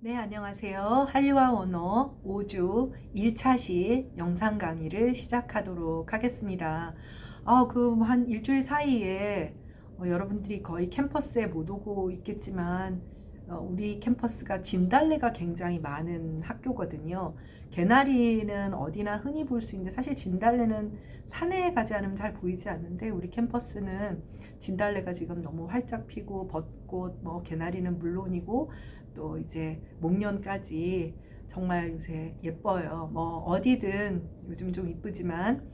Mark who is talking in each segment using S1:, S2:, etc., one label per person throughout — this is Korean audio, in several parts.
S1: 네, 안녕하세요. 한류와 언어 5주 1차시 영상 강의를 시작하도록 하겠습니다. 한 일주일 사이에 여러분들이 거의 캠퍼스에 못 오고 있겠지만 우리 캠퍼스가 진달래가 굉장히 많은 학교거든요. 개나리는 어디나 흔히 볼 수 있는데 사실 진달래는 산에 가지 않으면 잘 보이지 않는데 우리 캠퍼스는 진달래가 지금 너무 활짝 피고 벚꽃, 개나리는 물론이고 또 이제 목련까지 정말 요새 예뻐요. 어디든 요즘 좀 이쁘지만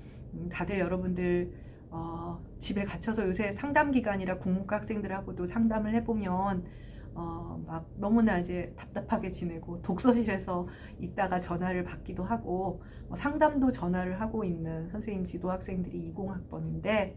S1: 다들 여러분들 집에 갇혀서 요새 상담 기간이라 국문과 학생들하고도 상담을 해보면 막 너무나 이제 답답하게 지내고 독서실에서 있다가 전화를 받기도 하고 상담도 전화를 하고 있는 선생님 지도 학생들이 20학번인데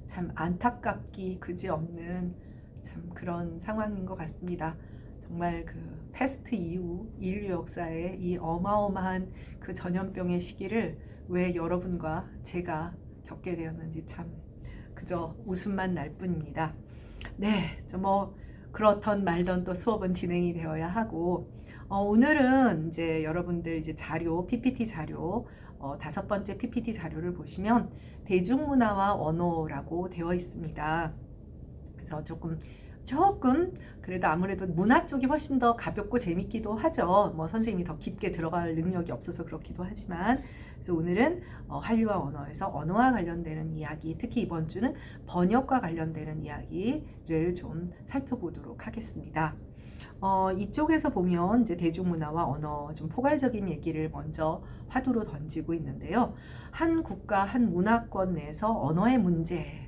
S1: 참 안타깝기 그지없는 참 그런 상황인 것 같습니다. 정말 그 패스트 이후 인류 역사의 이 어마어마한 그 전염병의 시기를 왜 여러분과 제가 겪게 되었는지 참 그저 웃음만 날 뿐입니다. 네, 그렇던 말던 또 수업은 진행이 되어야 하고 오늘은 이제 여러분들 이제 자료 PPT 자료 5번째 PPT 자료를 보시면 대중문화와 언어라고 되어 있습니다. 그래서 조금 그래도 아무래도 문화 쪽이 훨씬 더 가볍고 재밌기도 하죠. 선생님이 더 깊게 들어갈 능력이 없어서 그렇기도 하지만 그래서 오늘은 한류와 언어에서 언어와 관련되는 이야기, 특히 이번 주는 번역과 관련되는 이야기를 좀 살펴보도록 하겠습니다. 이쪽에서 보면 이제 대중문화와 언어 좀 포괄적인 얘기를 먼저 화두로 던지고 있는데요. 한 국가, 한 문화권 내에서 언어의 문제.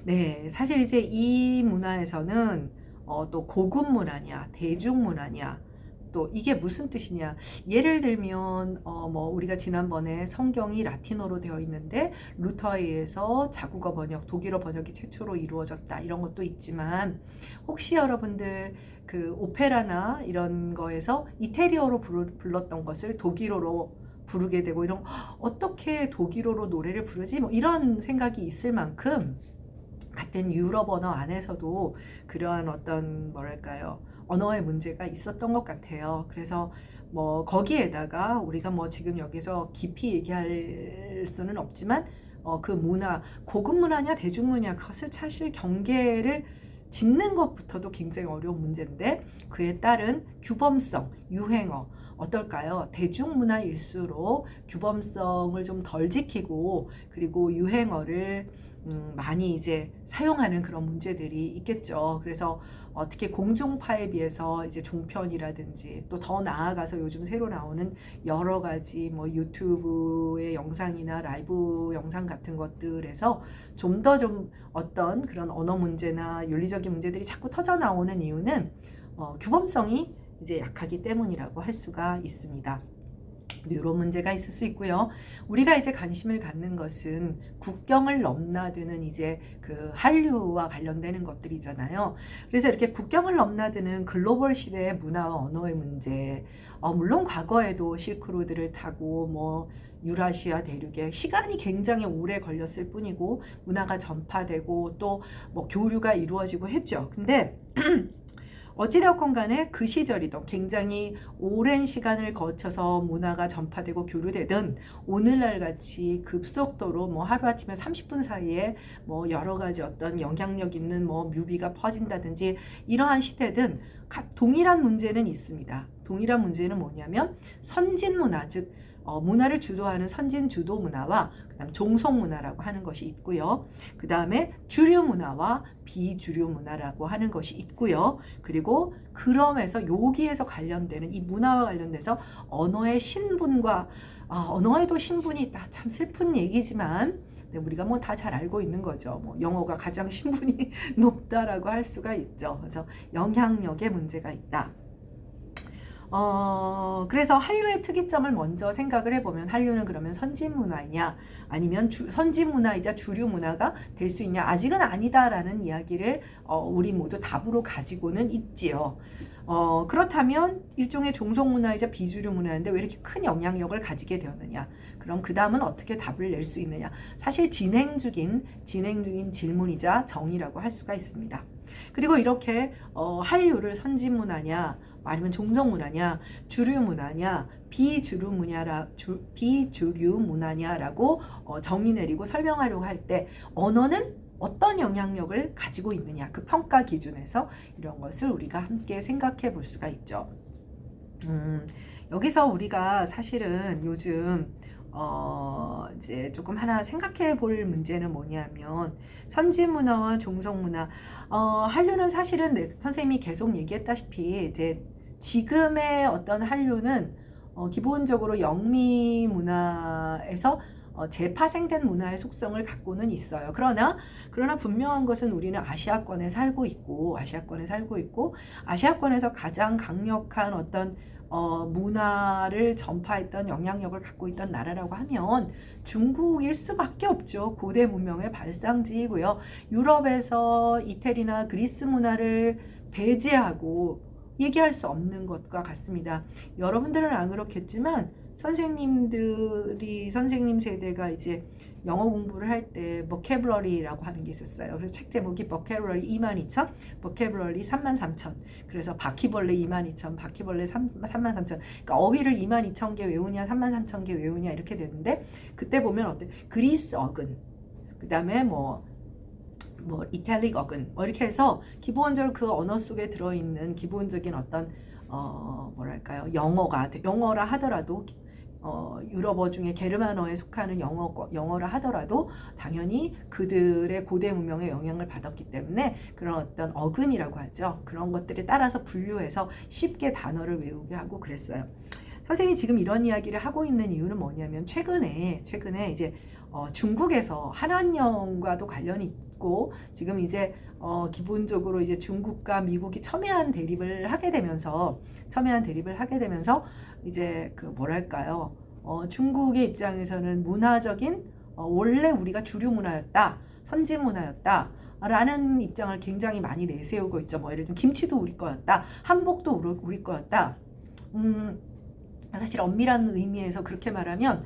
S1: 네, 사실 이제 이 문화에서는 또 고급 문화냐, 대중 문화냐, 또 이게 무슨 뜻이냐. 예를 들면 우리가 지난번에 성경이 라틴어로 되어 있는데 루터에 의해서 자국어 번역, 독일어 번역이 최초로 이루어졌다 이런 것도 있지만 혹시 여러분들 그 오페라나 이런 거에서 이태리어로 불렀던 것을 독일어로 부르게 되고 이런 어떻게 독일어로 노래를 부르지 이런 생각이 있을 만큼 같은 유럽 언어 안에서도 그러한 어떤 뭐랄까요 언어의 문제가 있었던 것 같아요. 그래서 거기에다가 우리가 지금 여기서 깊이 얘기할 수는 없지만 그 문화 고급 문화냐 대중 문화냐 그것을 사실 경계를 짓는 것부터도 굉장히 어려운 문제인데 그에 따른 규범성 유행어 어떨까요? 대중문화일수록 규범성을 좀 덜 지키고 그리고 유행어를 많이 이제 사용하는 그런 문제들이 있겠죠. 그래서 특히 공중파에 비해서 이제 종편이라든지 또 더 나아가서 요즘 새로 나오는 여러 가지 유튜브의 영상이나 라이브 영상 같은 것들에서 좀 더 어떤 그런 언어 문제나 윤리적인 문제들이 자꾸 터져 나오는 이유는 규범성이 이제 약하기 때문이라고 할 수가 있습니다. 이런 문제가 있을 수 있고요. 우리가 이제 관심을 갖는 것은 국경을 넘나드는 이제 그 한류와 관련되는 것들이잖아요. 그래서 이렇게 국경을 넘나드는 글로벌 시대의 문화와 언어의 문제, 물론 과거에도 실크로드를 타고 유라시아 대륙에 시간이 굉장히 오래 걸렸을 뿐이고 문화가 전파되고 또 교류가 이루어지고 했죠. 근데 어찌되었건 간에 그 시절이던 굉장히 오랜 시간을 거쳐서 문화가 전파되고 교류되던 오늘날 같이 급속도로 하루아침에 30분 사이에 여러 가지 어떤 영향력 있는 뮤비가 퍼진다든지 이러한 시대든 동일한 문제는 있습니다. 동일한 문제는 뭐냐면 선진 문화, 즉 문화를 주도하는 선진 주도 문화와 그다음 종속 문화라고 하는 것이 있고요. 그 다음에 주류 문화와 비주류 문화라고 하는 것이 있고요. 그리고 그럼에서 여기에서 관련되는 이 문화와 관련돼서 언어의 신분과 언어에도 신분이 있다. 참 슬픈 얘기지만 우리가 다 잘 알고 있는 거죠. 영어가 가장 신분이 높다라고 할 수가 있죠. 그래서 영향력에 문제가 있다. 그래서 한류의 특이점을 먼저 생각을 해보면 한류는 그러면 선진 문화이냐 아니면 선진 문화이자 주류 문화가 될 수 있냐 아직은 아니다라는 이야기를 우리 모두 답으로 가지고는 있지요. 그렇다면 일종의 종속 문화이자 비주류 문화인데 왜 이렇게 큰 영향력을 가지게 되었느냐 그럼 그 다음은 어떻게 답을 낼 수 있느냐 사실 진행 중인 질문이자 정의라고 할 수가 있습니다. 그리고 이렇게 한류를 선진 문화냐 아니면 종속문화냐, 주류문화냐, 비주류문화냐라고 정의 내리고 설명하려고 할 때 언어는 어떤 영향력을 가지고 있느냐, 그 평가 기준에서 이런 것을 우리가 함께 생각해 볼 수가 있죠. 여기서 우리가 사실은 요즘 이제 조금 하나 생각해 볼 문제는 뭐냐면 선진문화와 종속문화. 한류는 사실은 선생님이 계속 얘기했다시피 이제 지금의 어떤 한류는 기본적으로 영미 문화에서 재파생된 문화의 속성을 갖고는 있어요. 그러나 분명한 것은 우리는 아시아권에 살고 있고 아시아권에서 가장 강력한 어떤 문화를 전파했던 영향력을 갖고 있던 나라라고 하면 중국일 수밖에 없죠. 고대 문명의 발상지이고요. 유럽에서 이태리나 그리스 문화를 배제하고 얘기할 수 없는 것과 같습니다. 여러분들은 안 그렇겠지만 선생님 세대가 이제 영어 공부를 할 때 vocabulary라고 하는 게 있었어요. 그래서 책 제목이 vocabulary 22,000, vocabulary 33,000. 그래서 바퀴벌레 22,000, 바퀴벌레 33,000. 그러니까 어휘를 22,000개 외우냐, 33,000개 외우냐 이렇게 되는데 그때 보면 어때? 그리스 어근, 그다음에 뭐 이탈릭 어근 이렇게 해서 기본적으로 그 언어 속에 들어있는 기본적인 어떤 뭐랄까요, 영어라 하더라도 유럽어 중에 게르만어에 속하는 영어라 하더라도 당연히 그들의 고대 문명의 영향을 받았기 때문에 그런 어떤 어근이라고 하죠. 그런 것들에 따라서 분류해서 쉽게 단어를 외우게 하고 그랬어요. 선생님이 지금 이런 이야기를 하고 있는 이유는 뭐냐면 최근에 이제 중국에서 한한령과도 관련이 있고 지금 이제 기본적으로 이제 중국과 미국이 첨예한 대립을 하게 되면서 이제 그 뭐랄까요, 중국의 입장에서는 문화적인 원래 우리가 주류 문화였다, 선진 문화였다 라는 입장을 굉장히 많이 내세우고 있죠. 뭐 예를 들면 김치도 우리 거였다, 한복도 우리 거였다. 사실 엄밀한 의미에서 그렇게 말하면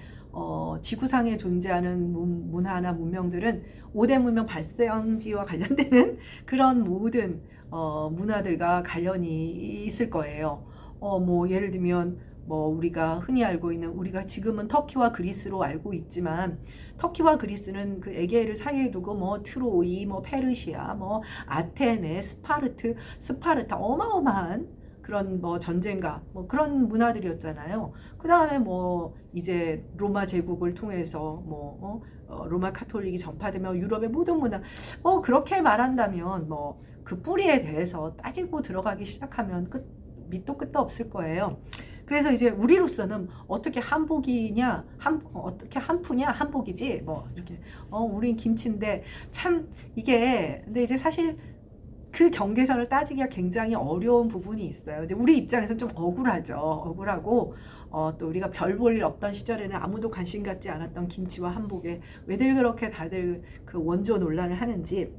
S1: 지구상에 존재하는 문화나 문명들은 5대 문명 발생지와 관련되는 그런 모든 문화들과 관련이 있을 거예요. 뭐 예를 들면 뭐 우리가 흔히 알고 있는, 우리가 지금은 터키와 그리스로 알고 있지만 터키와 그리스는 그 에게해를 사이에 두고 뭐 트로이, 뭐 페르시아, 뭐 아테네, 스파르타 어마어마한 그런 뭐 전쟁가 뭐 그런 문화들이었잖아요. 그 다음에 뭐 이제 로마 제국을 통해서 뭐 로마 카톨릭이 전파되며 유럽의 모든 문화, 그렇게 말한다면 뭐 그 뿌리에 대해서 따지고 들어가기 시작하면 밑도 끝도 없을 거예요. 그래서 이제 우리로서는 어떻게 한복이냐, 어떻게 한푸냐, 한복이지 뭐 이렇게 우린 김치인데 참 이게, 근데 이제 사실 그 경계선을 따지기가 굉장히 어려운 부분이 있어요. 근데 우리 입장에서는 좀 억울하고 또 우리가 별 볼 일 없던 시절에는 아무도 관심 갖지 않았던 김치와 한복에 왜들 그렇게 다들 그 원조 논란을 하는지,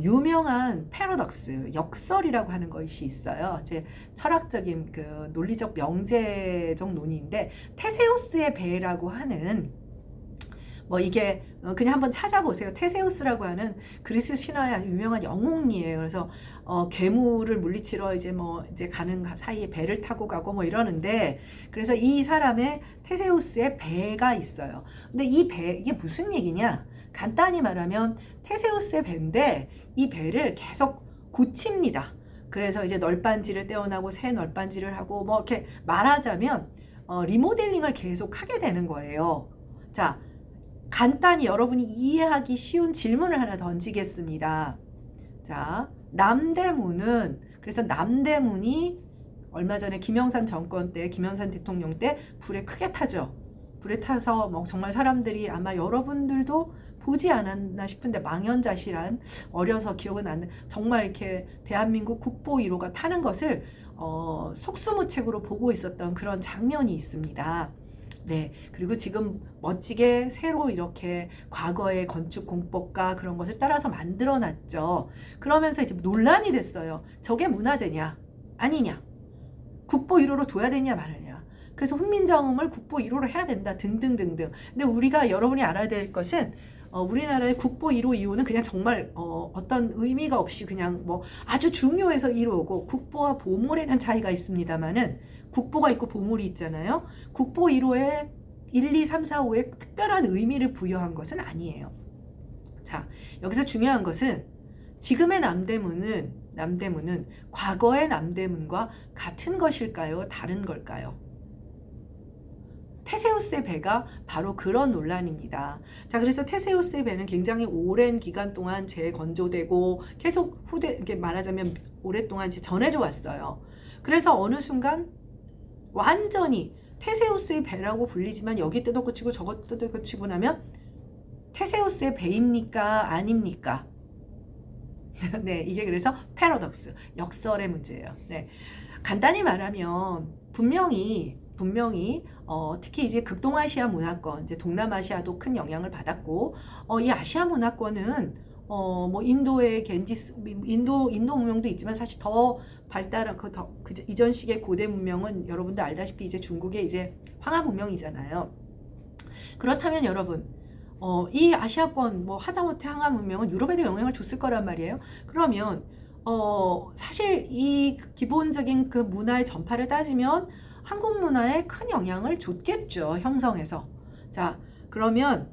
S1: 유명한 패러독스, 역설이라고 하는 것이 있어요. 이제 철학적인 그 논리적 명제적 논의인데, 테세우스의 배라고 하는, 뭐 이게 그냥 한번 찾아보세요. 테세우스라고 하는 그리스 신화의 아주 유명한 영웅이에요. 그래서 괴물을 물리치러 이제 가는 사이에 배를 타고 가고 뭐 이러는데, 그래서 이 사람의 테세우스의 배가 있어요. 근데 이게 무슨 얘기냐? 간단히 말하면 테세우스의 배인데 이 배를 계속 고칩니다. 그래서 이제 널빤지를 떼어나고 새 널빤지를 하고 뭐 이렇게 말하자면 리모델링을 계속 하게 되는 거예요. 자, 간단히 여러분이 이해하기 쉬운 질문을 하나 던지겠습니다. 자, 그래서 남대문이 얼마 전에 김영삼 정권 때, 김영삼 대통령 때 불에 크게 타죠. 불에 타서 뭐 정말 사람들이, 아마 여러분들도 보지 않았나 싶은데 망연자실한, 어려서 기억은 안 나, 정말 이렇게 대한민국 국보 1호가 타는 것을 속수무책으로 보고 있었던 그런 장면이 있습니다. 네, 그리고 지금 멋지게 새로 이렇게 과거의 건축 공법과 그런 것을 따라서 만들어 놨죠. 그러면서 이제 논란이 됐어요. 저게 문화재냐 아니냐, 국보 1호로 둬야 되냐 말하냐. 그래서 훈민정음을 국보 1호로 해야 된다 등등등등. 근데 우리가, 여러분이 알아야 될 것은 우리나라의 국보 1호, 2호는 그냥 정말 어떤 의미가 없이 그냥 뭐 아주 중요해서 1호고, 국보와 보물에는 차이가 있습니다만은 국보가 있고 보물이 있잖아요. 국보 1호에 1, 2, 3, 4, 5에 특별한 의미를 부여한 것은 아니에요. 자, 여기서 중요한 것은 지금의 남대문은 과거의 남대문과 같은 것일까요? 다른 걸까요? 테세우스의 배가 바로 그런 논란입니다. 자, 그래서 테세우스의 배는 굉장히 오랜 기간 동안 재건조되고 계속 이렇게 말하자면 오랫동안 이제 전해져 왔어요. 그래서 어느 순간 완전히 테세우스의 배라고 불리지만 여기 뜯어고치고 저것 뜯어고치고 나면 테세우스의 배입니까? 아닙니까? 네, 이게 그래서 패러독스, 역설의 문제예요. 네, 간단히 말하면 분명히 특히 이제 극동아시아 문화권, 이제 동남아시아도 큰 영향을 받았고, 이 아시아 문화권은 뭐 인도의 인도 문명도 있지만 사실 더 발달한 이전식의 고대 문명은 여러분도 알다시피 이제 중국의 이제 황하 문명이잖아요. 그렇다면 여러분, 이 아시아권 뭐 하다못해 황하 문명은 유럽에도 영향을 줬을 거란 말이에요. 그러면 사실 이 기본적인 그 문화의 전파를 따지면 한국 문화에 큰 영향을 줬겠죠, 형성해서. 자, 그러면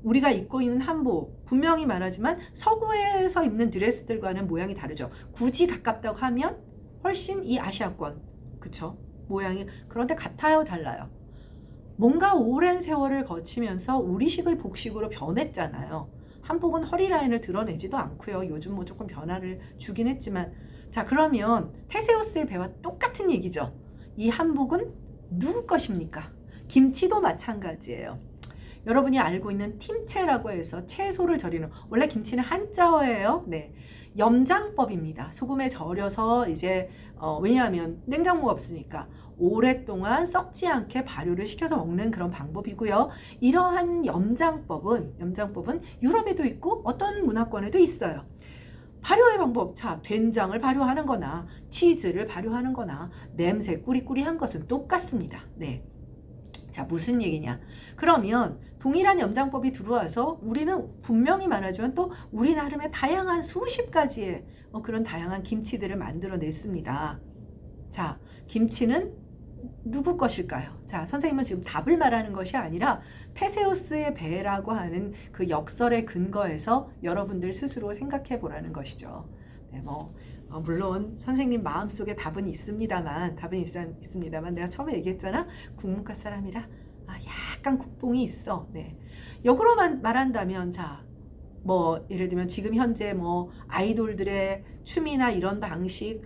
S1: 우리가 입고 있는 한복, 분명히 말하지만 서구에서 입는 드레스들과는 모양이 다르죠. 굳이 가깝다고 하면 훨씬 이 아시아권, 그쵸? 모양이, 그런데 같아요, 달라요? 뭔가 오랜 세월을 거치면서 우리식의 복식으로 변했잖아요. 한복은 허리 라인을 드러내지도 않고요. 요즘 뭐 조금 변화를 주긴 했지만, 자, 그러면 테세우스의 배와 똑같은 얘기죠. 이 한복은 누구 것입니까? 김치도 마찬가지예요. 여러분이 알고 있는 팀채라고 해서 채소를 절이는, 원래 김치는 한자어예요. 네, 염장법입니다. 소금에 절여서 이제 왜냐하면 냉장고가 없으니까 오랫동안 썩지 않게 발효를 시켜서 먹는 그런 방법이고요. 이러한 염장법은 유럽에도 있고 어떤 문화권에도 있어요. 발효의 방법, 자, 된장을 발효하는 거나 치즈를 발효하는 거나 냄새 꾸리꾸리한 것은 똑같습니다. 네. 자, 무슨 얘기냐? 그러면 동일한 염장법이 들어와서 우리는 분명히 말하지만 또 우리 나름의 다양한 수십 가지의 그런 다양한 김치들을 만들어냈습니다. 자, 김치는 누구 것일까요? 자, 선생님은 지금 답을 말하는 것이 아니라 테세우스의 배라고 하는 그 역설의 근거에서 여러분들 스스로 생각해 보라는 것이죠. 네, 물론 선생님 마음속에 답은 있습니다만 내가 처음에 얘기했잖아. 국문과 사람이라 약간 국뽕이 있어. 네. 역으로만 말한다면, 자, 뭐 예를 들면 지금 현재 뭐 아이돌들의 춤이나 이런 방식,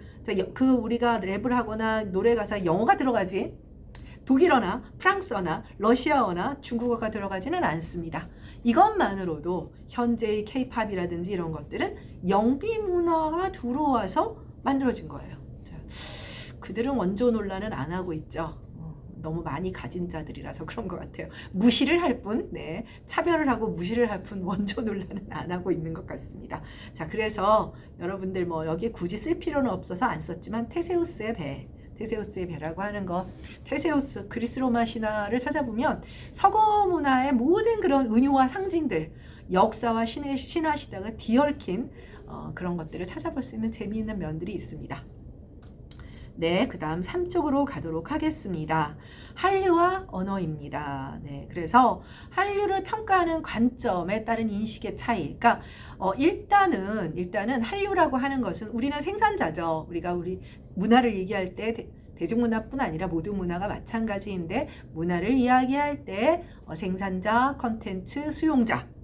S1: 그 우리가 랩을 하거나 노래 가사에 영어가 들어가지 독일어나 프랑스어나 러시아어나 중국어가 들어가지는 않습니다. 이것만으로도 현재의 K-팝이라든지 이런 것들은 영비 문화가 들어와서 만들어진 거예요. 자, 그들은 원조 논란은 안 하고 있죠. 너무 많이 가진 자들이라서 그런 것 같아요. 무시를 할 뿐, 네, 차별을 하고 무시를 할 뿐 원조 논란은 안 하고 있는 것 같습니다. 자, 그래서 여러분들 뭐 여기 굳이 쓸 필요는 없어서 안 썼지만 테세우스의 배라고 하는 거, 테세우스 그리스 로마 신화를 찾아보면 서구 문화의 모든 그런 은유와 상징들, 역사와 신화 시대가 뒤얽힌 그런 것들을 찾아볼 수 있는 재미있는 면들이 있습니다. 네, 그 다음 3쪽으로 가도록 하겠습니다. 한류와 언어입니다. 네, 그래서 한류를 평가하는 관점에 따른 인식의 차이. 그러니까 일단은 한류라고 하는 것은 우리는 생산자죠. 우리 문화를 얘기할 때 대중문화뿐 아니라 모든 문화가 마찬가지인데, 문화를 이야기할 때 생산자, 컨텐츠, 수용자,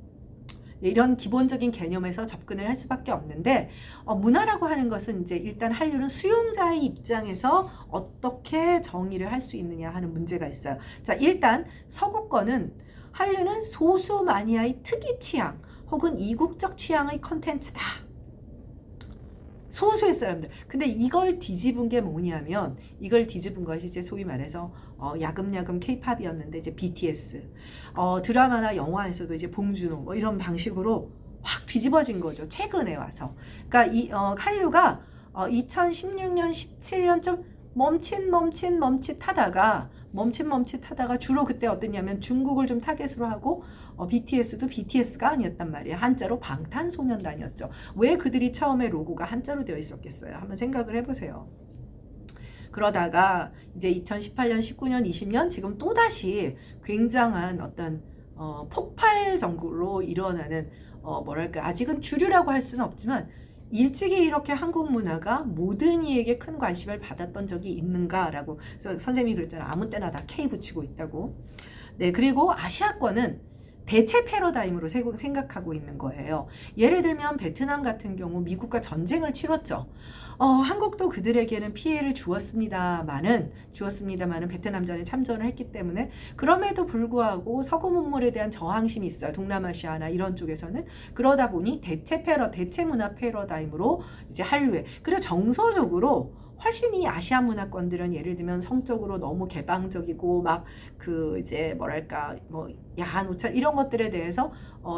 S1: 이런 기본적인 개념에서 접근을 할 수밖에 없는데, 문화라고 하는 것은 이제 일단 한류는 수용자의 입장에서 어떻게 정의를 할 수 있느냐 하는 문제가 있어요. 자, 일단 서구권은 한류는 소수 마니아의 특이 취향 혹은 이국적 취향의 컨텐츠다. 소수의 사람들. 근데 이걸 뒤집은 게 뭐냐면, 이걸 뒤집은 것이 이제 소위 말해서 야금야금 K-팝이었는데 이제 BTS, 드라마나 영화에서도 이제 봉준호 뭐 이런 방식으로 확 뒤집어진 거죠. 최근에 와서. 그러니까 이 한류가 2016년, 17년 좀 멈칫하다가 멈칫멈칫하다가 주로 그때 어땠냐면 중국을 좀 타겟으로 하고 BTS도 BTS가 아니었단 말이에요. 한자로 방탄소년단이었죠. 왜 그들이 처음에 로고가 한자로 되어 있었겠어요? 한번 생각을 해보세요. 그러다가 이제 2018년, 19년, 20년 지금 또다시 굉장한 어떤 폭발 정도로 일어나는 뭐랄까 아직은 주류라고 할 수는 없지만 일찍이 이렇게 한국 문화가 모든 이에게 큰 관심을 받았던 적이 있는가라고 선생님이 그랬잖아요. 아무 때나 다 K 붙이고 있다고. 네, 그리고 아시아권은 대체 패러다임으로 생각하고 있는 거예요. 예를 들면 베트남 같은 경우 미국과 전쟁을 치렀죠. 한국도 그들에게는 피해를 주었습니다마는 베트남전에 참전을 했기 때문에 그럼에도 불구하고 서구 문물에 대한 저항심이 있어요. 동남아시아나 이런 쪽에서는. 그러다 보니 대체 문화 패러다임으로 이제 한류에. 그리고 정서적으로 훨씬 이 아시아 문화권들은 예를 들면 성적으로 너무 개방적이고 막 그 이제 뭐랄까 뭐 야한 옷차림 이런 것들에 대해서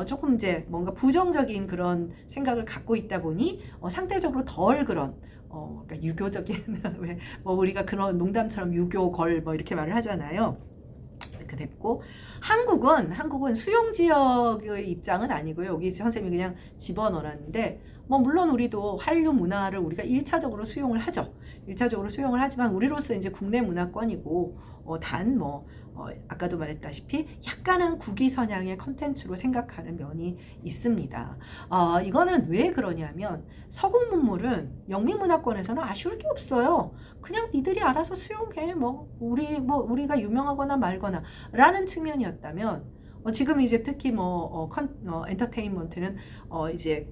S1: 조금 이제 뭔가 부정적인 그런 생각을 갖고 있다 보니 상대적으로 덜 그런 그러니까 유교적인 왜 뭐 우리가 그런 농담처럼 유교걸 뭐 이렇게 말을 하잖아요. 이렇게 됐고 한국은 수용 지역의 입장은 아니고요. 여기 선생님이 그냥 집어넣었는데 뭐 물론 우리도 한류 문화를 우리가 1차적으로 수용을 하죠. 1차적으로 수용을 하지만 우리로서 이제 국내 문화권이고 아까도 말했다시피 약간은 국위 선양의 컨텐츠로 생각하는 면이 있습니다. 이거는 왜 그러냐면 서구 문물은 영미 문화권에서는 아쉬울 게 없어요. 그냥 니들이 알아서 수용해. 우리가 유명하거나 말거나 라는 측면이었다면 지금 이제 특히 엔터테인먼트는 이제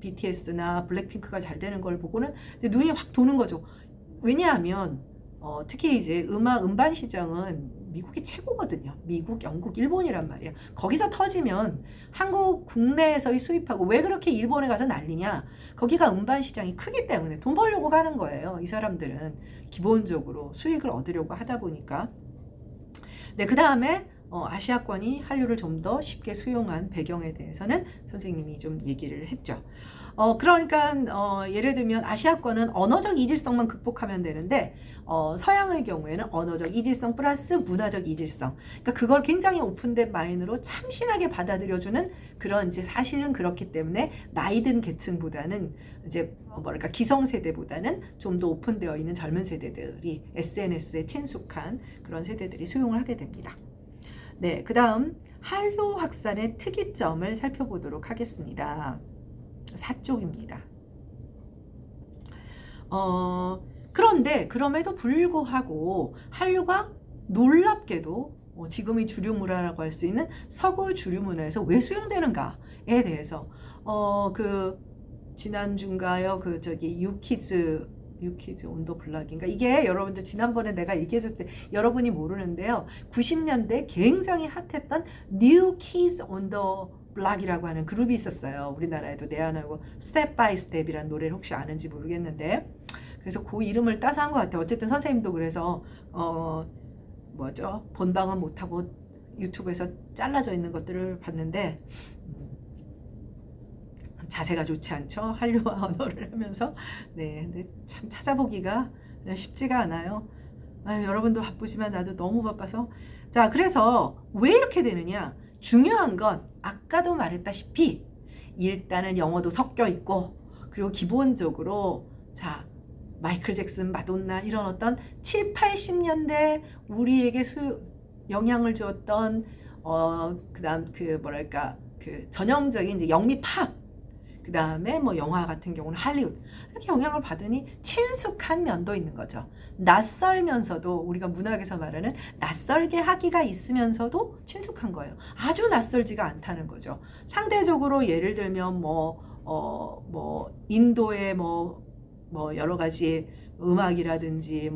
S1: BTS나 블랙핑크가 잘 되는 걸 보고는 이제 눈이 확 도는 거죠. 왜냐하면 특히 이제 음반 시장은 미국이 최고거든요. 미국, 영국, 일본이란 말이에요. 거기서 터지면 한국 국내에서의 수입하고 왜 그렇게 일본에 가서 난리냐? 거기가 음반 시장이 크기 때문에 돈 벌려고 가는 거예요. 이 사람들은 기본적으로 수익을 얻으려고 하다 보니까. 네, 그 다음에 아시아권이 한류를 좀 더 쉽게 수용한 배경에 대해서는 선생님이 좀 얘기를 했죠. 그러니까 예를 들면 아시아권은 언어적 이질성만 극복하면 되는데 서양의 경우에는 언어적 이질성 플러스 문화적 이질성. 그러니까 그걸 굉장히 오픈된 마인드로 참신하게 받아들여주는 그런 이제 사실은 그렇기 때문에 나이든 계층보다는 이제 기성세대보다는 좀 더 오픈되어 있는 젊은 세대들이 SNS에 친숙한 그런 세대들이 수용을 하게 됩니다. 네, 그 다음 한류 확산의 특이점을 살펴보도록 하겠습니다. 4쪽입니다. 그런데 그럼에도 불구하고 한류가 놀랍게도 지금의 주류 문화라고 할 수 있는 서구 주류 문화에서 왜 수용되는가에 대해서 지난주인가요? 유키즈 온 더 블락인가? 이게 여러분들 지난번에 내가 얘기해줬을 때 여러분이 모르는데요. 90년대 굉장히 핫했던 뉴 키즈 온 더 블락이라고 하는 그룹이 있었어요. 우리나라에도 내한하고 스텝 바이 스텝이라는 노래를 혹시 아는지 모르겠는데 그래서 그 이름을 따서 한 것 같아요. 어쨌든 선생님도 그래서 본방은 못하고 유튜브에서 잘라져 있는 것들을 봤는데 자세가 좋지 않죠. 한류와 언어를 하면서. 네, 근데 참 찾아보기가 쉽지가 않아요. 여러분도 바쁘지만 나도 너무 바빠서. 자, 그래서 왜 이렇게 되느냐? 중요한 건 아까도 말했다시피 일단은 영어도 섞여 있고 그리고 기본적으로 마이클 잭슨, 마돈나 이런 어떤 7, 80년대 우리에게 영향을 주었던 그다음 전형적인 이제 영미 팝 그 다음에 영화 같은 경우는 할리우드 이렇게 영향을 받으니 친숙한 면도 있는 거죠. 낯설면서도 우리가 문학에서 말하는 낯설게 하기가 있으면서도 친숙한 거예요. 아주 낯설지가 않다는 거죠. 상대적으로 예를 들면 인도의 여러 가지 음악이라든지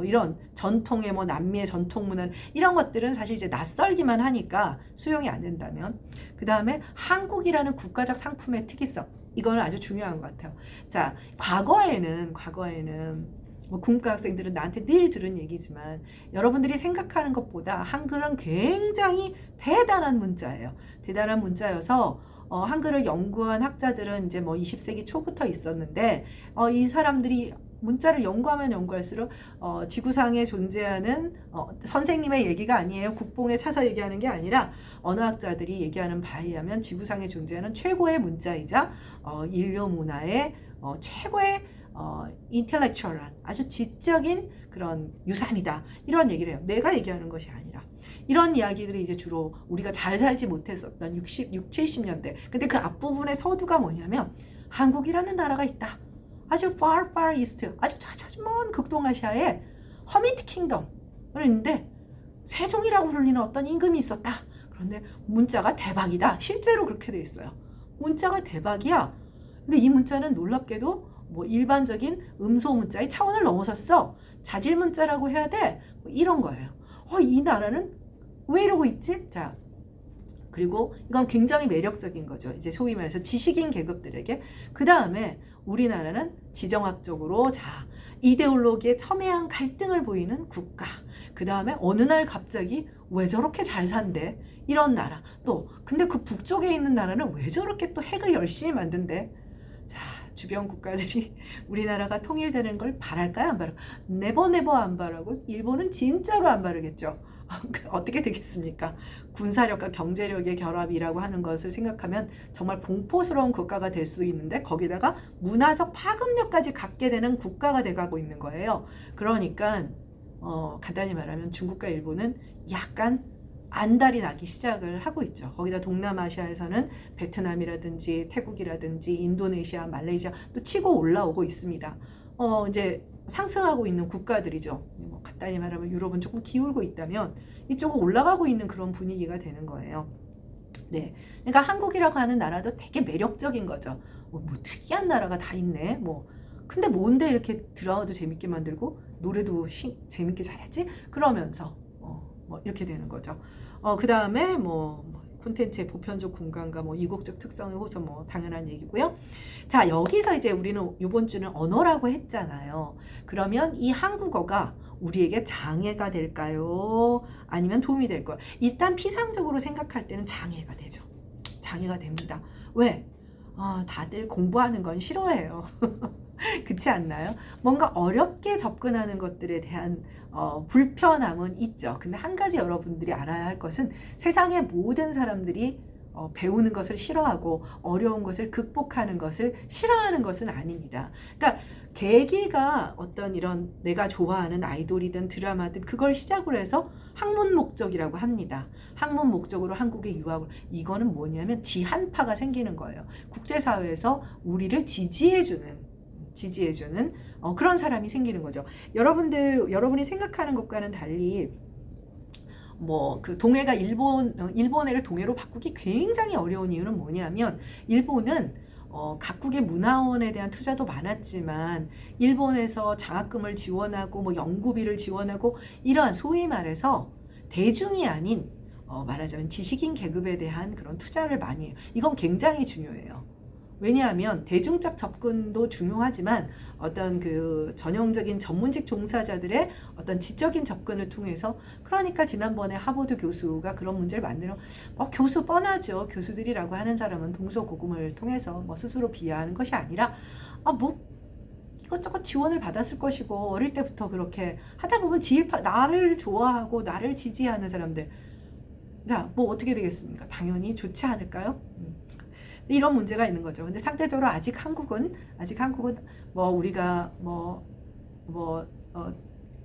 S1: 이런 전통의 남미의 전통 문화 이런 것들은 사실 이제 낯설기만 하니까 수용이 안 된다면 그 다음에 한국이라는 국가적 상품의 특이성 이거는 아주 중요한 것 같아요. 자, 과거에는 국문과 학생들은 나한테 늘 들은 얘기지만 여러분들이 생각하는 것보다 한글은 굉장히 대단한 문자예요. 대단한 문자여서 한글을 연구한 학자들은 이제 20세기 초부터 있었는데 이 사람들이 문자를 연구하면 연구할수록 지구상에 존재하는 선생님의 얘기가 아니에요. 국뽕에 차서 얘기하는 게 아니라 언어학자들이 얘기하는 바에 의하면 지구상에 존재하는 최고의 문자이자 인류 문화의 최고의 인텔렉츄얼한 아주 지적인 그런 유산이다. 이런 얘기를 해요. 내가 얘기하는 것이 아니라. 이런 이야기들이 이제 주로 우리가 잘 살지 못했었던 60, 70년대. 근데 그 앞부분의 서두가 뭐냐면 한국이라는 나라가 있다. 아주 far far east, 아주 먼 극동아시아에 허미트 킹덤을 있는데 세종이라고 불리는 어떤 임금이 있었다. 그런데 문자가 대박이다. 실제로 그렇게 돼 있어요. 문자가 대박이야. 근데 이 문자는 놀랍게도 뭐 일반적인 음소 문자의 차원을 넘어섰어. 자질 문자라고 해야 돼. 뭐 이런 거예요. 이 나라는 왜 이러고 있지? 자, 그리고 이건 굉장히 매력적인 거죠. 이제 소위 말해서 지식인 계급들에게. 그 다음에 우리나라는 지정학적으로 이데올로기에 첨예한 갈등을 보이는 국가. 그 다음에 어느 날 갑자기 왜 저렇게 잘 산대? 이런 나라. 또 근데 그 북쪽에 있는 나라는 왜 저렇게 또 핵을 열심히 만든대? 자, 주변 국가들이 우리나라가 통일되는 걸 바랄까요? 안 바랄까요? 네버 안 바라고 일본은 진짜로 안 바르겠죠. 어떻게 되겠습니까? 군사력과 경제력의 결합이라고 하는 것을 생각하면 정말 공포스러운 국가가 될 수 있는데 거기다가 문화적 파급력까지 갖게 되는 국가가 돼가고 있는 거예요. 그러니까 간단히 말하면 중국과 일본은 약간 안달이 나기 시작을 하고 있죠. 거기다 동남아시아에서는 베트남이라든지 태국이라든지 인도네시아, 말레이시아 또 치고 올라오고 있습니다. 이제 상승하고 있는 국가들이죠. 뭐 간단히 말하면 유럽은 조금 기울고 있다면 이쪽은 올라가고 있는 그런 분위기가 되는 거예요. 네, 그러니까 한국이라고 하는 나라도 되게 매력적인 거죠. 뭐 특이한 나라가 다 있네. 뭐 근데 뭔데 이렇게 드라마도 재밌게 만들고 노래도 재밌게 잘하지? 그러면서 뭐 이렇게 되는 거죠. 그 다음에 콘텐츠의 보편적 공간과 이국적 특성의 호소 당연한 얘기고요. 자, 여기서 이제 우리는 이번 주는 언어라고 했잖아요. 그러면 이 한국어가 우리에게 장애가 될까요? 아니면 도움이 될까요? 일단 피상적으로 생각할 때는 장애가 되죠. 장애가 됩니다. 왜? 다들 공부하는 건 싫어해요. 그렇지 않나요? 뭔가 어렵게 접근하는 것들에 대한 불편함은 있죠. 근데 한 가지 여러분들이 알아야 할 것은 세상의 모든 사람들이 배우는 것을 싫어하고 어려운 것을 극복하는 것을 싫어하는 것은 아닙니다. 그러니까 계기가 어떤 이런 내가 좋아하는 아이돌이든 드라마든 그걸 시작으로 해서 학문 목적이라고 합니다. 학문 목적으로 한국에 유학을, 이거는 뭐냐면 지한파가 생기는 거예요. 국제사회에서 우리를 지지해주는 그런 사람이 생기는 거죠. 여러분이 생각하는 것과는 달리 그 동해가 일본해를 동해로 바꾸기 굉장히 어려운 이유는 뭐냐면 일본은 각국의 문화원에 대한 투자도 많았지만 일본에서 장학금을 지원하고 연구비를 지원하고 이러한 소위 말해서 대중이 아닌 말하자면 지식인 계급에 대한 그런 투자를 많이 해요. 이건 굉장히 중요해요. 왜냐하면 대중적 접근도 중요하지만 어떤 그 전형적인 전문직 종사자들의 어떤 지적인 접근을 통해서, 그러니까 지난번에 하버드 교수가 그런 문제를 만들어 교수 뻔하죠. 교수들이라고 하는 사람은 동서고금을 통해서 스스로 비하하는 것이 아니라 이것저것 지원을 받았을 것이고 어릴 때부터 그렇게 하다 보면 나를 좋아하고 나를 지지하는 사람들, 자, 어떻게 되겠습니까? 당연히 좋지 않을까요? 이런 문제가 있는 거죠. 근데 상대적으로 아직 한국은 우리가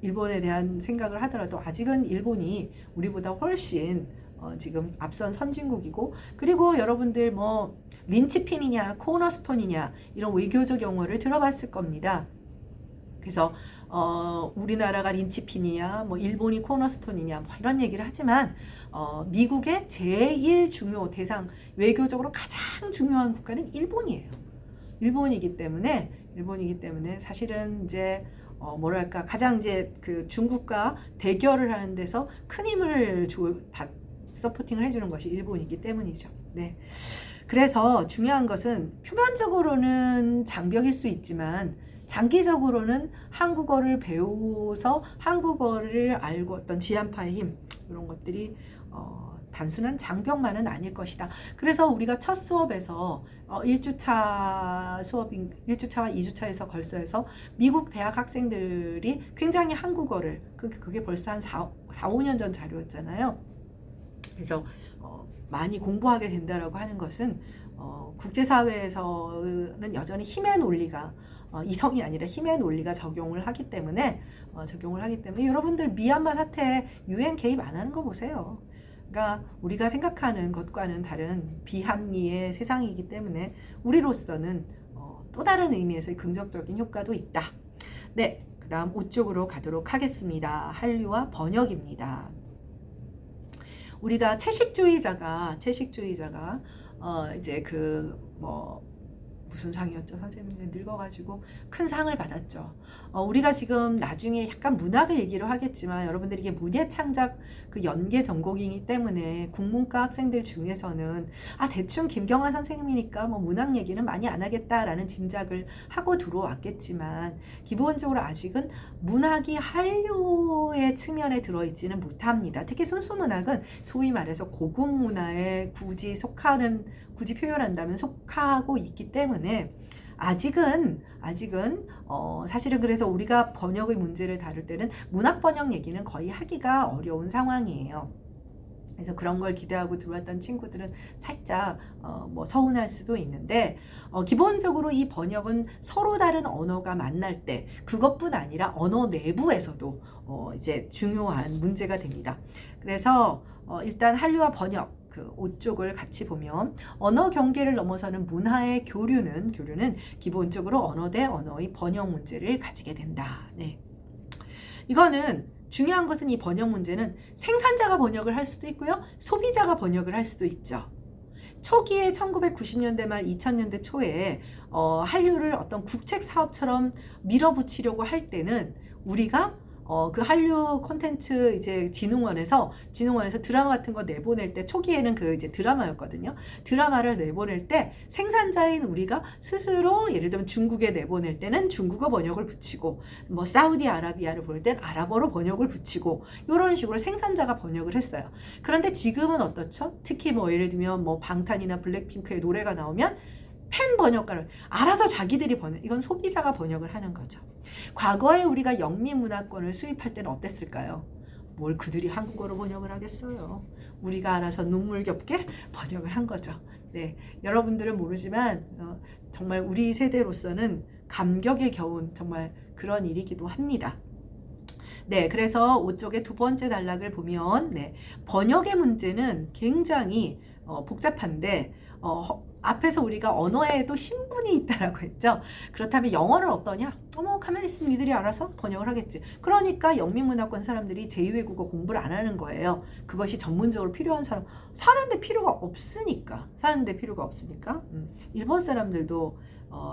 S1: 일본에 대한 생각을 하더라도 아직은 일본이 우리보다 훨씬 지금 앞선 선진국이고, 그리고 여러분들 린치핀이냐 코너스톤이냐 이런 외교적 용어를 들어봤을 겁니다. 그래서 우리나라가 린치핀이냐 일본이 코너스톤이냐 이런 얘기를 하지만 미국의 제일 중요 대상, 외교적으로 가장 중요한 국가는 일본이에요. 일본이기 때문에 사실은 이제 가장 이제 그 중국과 대결을 하는 데서 큰 힘을 서포팅을 해주는 것이 일본이기 때문이죠. 네. 그래서 중요한 것은 표면적으로는 장벽일 수 있지만 장기적으로는 한국어를 배워서 한국어를 알고 어떤 지한파의 힘, 이런 것들이 단순한 장벽만은 아닐 것이다. 그래서 우리가 첫 수업에서 1주차와 2주차에서 걸서해서 미국 대학 학생들이 굉장히 한국어를 그게 벌써 한 4, 5년 전 자료였잖아요. 그래서 많이 공부하게 된다라고 하는 것은 국제사회에서는 여전히 힘의 논리가 이성이 아니라 힘의 논리가 적용을 하기 때문에 여러분들 미얀마 사태 유엔 개입 안 하는 거 보세요. 그러니까 우리가 생각하는 것과는 다른 비합리의 세상이기 때문에 우리로서는 또 다른 의미에서의 긍정적인 효과도 있다. 네, 그 다음 5쪽으로 가도록 하겠습니다. 한류와 번역입니다. 우리가 채식주의자가 이제 무슨 상이었죠? 선생님이 늙어가지고 큰 상을 받았죠. 우리가 지금 나중에 약간 문학을 얘기로 하겠지만 여러분들이 이게 문예창작 그 연계 전공이기 때문에 국문과 학생들 중에서는 대충 김경환 선생님이니까 뭐 문학 얘기는 많이 안 하겠다라는 짐작을 하고 들어왔겠지만 기본적으로 아직은 문학이 한류의 측면에 들어있지는 못합니다. 특히 순수문학은 소위 말해서 고급 문화에 굳이 표현한다면 속하고 있기 때문에 아직은 사실은 그래서 우리가 번역의 문제를 다룰 때는 문학 번역 얘기는 거의 하기가 어려운 상황이에요. 그래서 그런 걸 기대하고 들어왔던 친구들은 살짝 서운할 수도 있는데 기본적으로 이 번역은 서로 다른 언어가 만날 때 그것뿐 아니라 언어 내부에서도 이제 중요한 문제가 됩니다. 그래서 일단 한류와 번역 그 5쪽을 같이 보면 언어 경계를 넘어서는 문화의 교류는 기본적으로 언어 대 언어의 번역 문제를 가지게 된다. 네. 이거는 중요한 것은 이 번역 문제는 생산자가 번역을 할 수도 있고요. 소비자가 번역을 할 수도 있죠. 초기에 1990년대 말 2000년대 초에 한류를 어떤 국책 사업처럼 밀어붙이려고 할 때는 우리가 그 한류 콘텐츠 이제 진흥원에서 드라마 같은 거 내보낼 때 초기에는 그 이제 드라마였거든요. 드라마를 내보낼 때 생산자인 우리가 스스로 예를 들면 중국에 내보낼 때는 중국어 번역을 붙이고 뭐 사우디아라비아를 보낼 땐 아랍어로 번역을 붙이고 이런 식으로 생산자가 번역을 했어요. 그런데 지금은 어떻죠? 특히 뭐 예를 들면 뭐 방탄이나 블랙핑크의 노래가 나오면 팬 번역가를 알아서 자기들이 이건 소비자가 번역을 하는 거죠. 과거에 우리가 영미 문화권을 수입할 때는 어땠을까요? 뭘 그들이 한국어로 번역을 하겠어요. 우리가 알아서 눈물겹게 번역을 한 거죠. 네, 여러분들은 모르지만 정말 우리 세대로서는 감격에 겨운 정말 그런 일이기도 합니다. 네, 그래서 5쪽의 두 번째 단락을 보면 번역의 문제는 굉장히 복잡한데 앞에서 우리가 언어에도 신분이 있다라고 했죠. 그렇다면 영어는 어떠냐? 가만히 있으면 니들이 알아서 번역을 하겠지. 그러니까 영미문화권 사람들이 제2외국어 공부를 안 하는 거예요. 그것이 전문적으로 필요한 사는데 필요가 없으니까. 일본 사람들도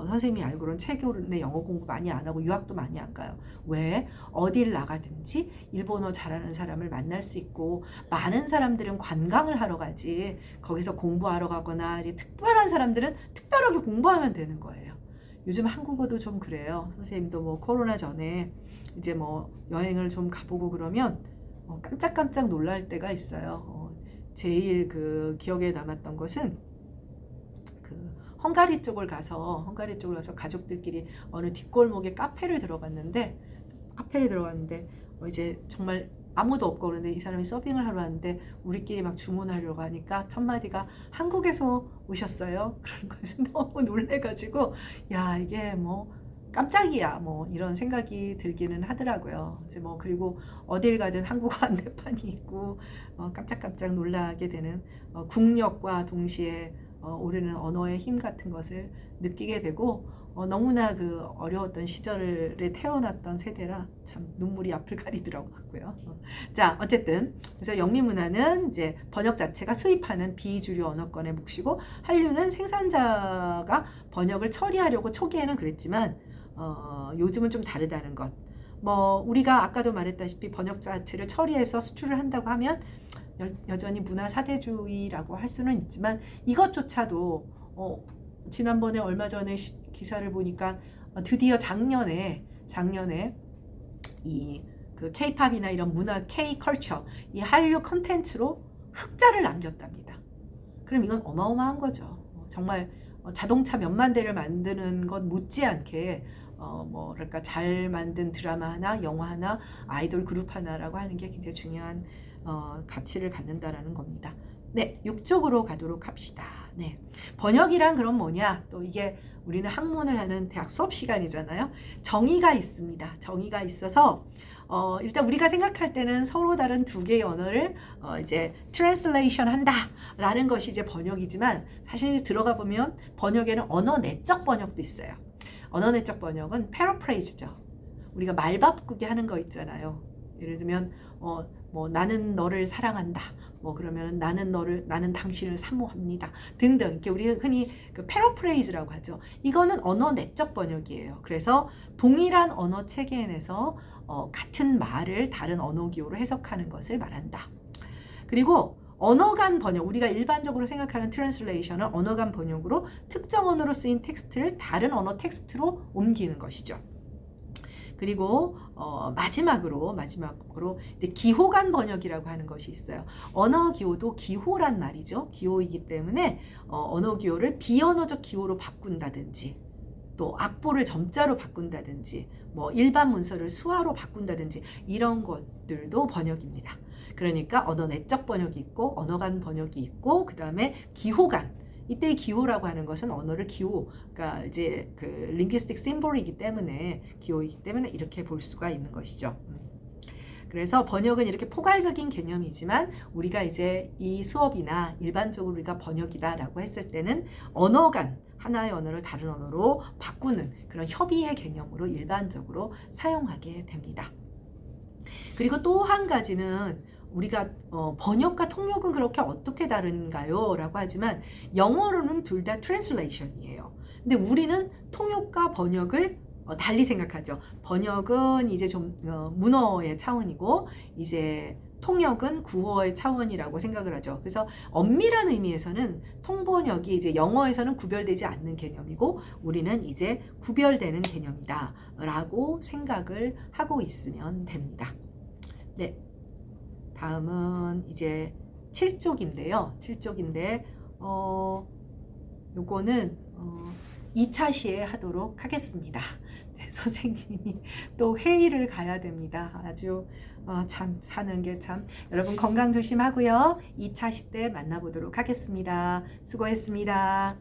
S1: 선생님이 알고는 최근에 영어 공부 많이 안 하고 유학도 많이 안 가요. 왜? 어딜 나가든지 일본어 잘하는 사람을 만날 수 있고 많은 사람들은 관광을 하러 가지 거기서 공부하러 가거나 특별한 사람들은 특별하게 공부하면 되는 거예요. 요즘 한국어도 좀 그래요. 선생님도 뭐 코로나 전에 이제 뭐 여행을 좀 가보고 그러면 깜짝깜짝 놀랄 때가 있어요. 제일 그 기억에 남았던 것은 헝가리 쪽을 가서 가족들끼리 어느 뒷골목에 카페를 들어갔는데 이제 정말 아무도 없고 그런데 이 사람이 서빙을 하러 왔는데 우리끼리 막 주문하려고 하니까 첫 마디가 한국에서 오셨어요? 그런 것은 너무 놀래가지고 야 이게 뭐 깜짝이야 뭐 이런 생각이 들기는 하더라고요. 이제 뭐 그리고 어딜 가든 한국어 안내판이 있고 깜짝깜짝 놀라게 되는 국력과 동시에 오르는 언어의 힘 같은 것을 느끼게 되고 너무나 그 어려웠던 시절에 태어났던 세대라 참 눈물이 앞을 가리더라고요. 자, 어쨌든 그래서 영미문화는 이제 번역 자체가 수입하는 비주류 언어권의 몫이고 한류는 생산자가 번역을 처리하려고 초기에는 그랬지만 요즘은 좀 다르다는 것. 뭐 우리가 아까도 말했다시피 번역 자체를 처리해서 수출을 한다고 하면 여전히 문화 사대주의라고 할 수는 있지만 이것조차도 지난번에 얼마 전에 기사를 보니까 드디어 작년에 이 그 K-팝이나 이런 문화 K-컬처 이 한류 컨텐츠로 흑자를 남겼답니다. 그럼 이건 어마어마한 거죠. 정말 자동차 몇만 대를 만드는 것 못지않게 뭐랄까 잘 만든 드라마 하나, 영화 하나, 아이돌 그룹 하나라고 하는 게 굉장히 중요한 가치를 갖는다라는 겁니다. 네, 6쪽으로 가도록 합시다. 네, 번역이란 그럼 뭐냐? 또 이게 우리는 학문을 하는 대학 수업 시간이잖아요. 정의가 있습니다. 정의가 있어서 일단 우리가 생각할 때는 서로 다른 두 개의 언어를 이제 트랜슬레이션 한다라는 것이 이제 번역이지만 사실 들어가 보면 번역에는 언어 내적 번역도 있어요. 언어 내적 번역은 패러프레이즈죠. 우리가 말 바꾸기 하는 거 있잖아요. 예를 들면 뭐 나는 너를 사랑한다. 뭐 그러면 나는 당신을 사모합니다. 등등 이렇게 우리 흔히 그 패러프레이즈라고 하죠. 이거는 언어 내적 번역이에요. 그래서 동일한 언어 체계에서 같은 말을 다른 언어 기호로 해석하는 것을 말한다. 그리고 언어 간 번역, 우리가 일반적으로 생각하는 트랜슬레이션은 언어 간 번역으로 특정 언어로 쓰인 텍스트를 다른 언어 텍스트로 옮기는 것이죠. 그리고 마지막으로 이제 기호간 번역이라고 하는 것이 있어요. 언어 기호도 기호란 말이죠. 기호이기 때문에 언어 기호를 비언어적 기호로 바꾼다든지 또 악보를 점자로 바꾼다든지 뭐 일반 문서를 수화로 바꾼다든지 이런 것들도 번역입니다. 그러니까 언어 내적 번역이 있고 언어 간 번역이 있고 그 다음에 기호간, 이때의 기호라고 하는 것은 언어를 기호, 그러니까 이제 그 링귀스틱 심볼이기 때문에 기호이기 때문에 이렇게 볼 수가 있는 것이죠. 그래서 번역은 이렇게 포괄적인 개념이지만 우리가 이제 이 수업이나 일반적으로 우리가 번역이다라고 했을 때는 언어 간 하나의 언어를 다른 언어로 바꾸는 그런 협의의 개념으로 일반적으로 사용하게 됩니다. 그리고 또 한 가지는 우리가 번역과 통역은 그렇게 어떻게 다른가요? 라고 하지만 영어로는 둘 다 트랜슬레이션이에요. 근데 우리는 통역과 번역을 달리 생각하죠. 번역은 이제 좀 문어의 차원이고 이제 통역은 구어의 차원이라고 생각을 하죠. 그래서 엄밀한 의미에서는 통번역이 이제 영어에서는 구별되지 않는 개념이고 우리는 이제 구별되는 개념이다 라고 생각을 하고 있으면 됩니다. 네. 다음은 이제 7쪽인데요. 7쪽인데 요거는 2차 시에 하도록 하겠습니다. 네, 선생님이 또 회의를 가야 됩니다. 아주 참 사는 게 참 여러분 건강 조심하고요. 2차 시 때 만나보도록 하겠습니다. 수고했습니다.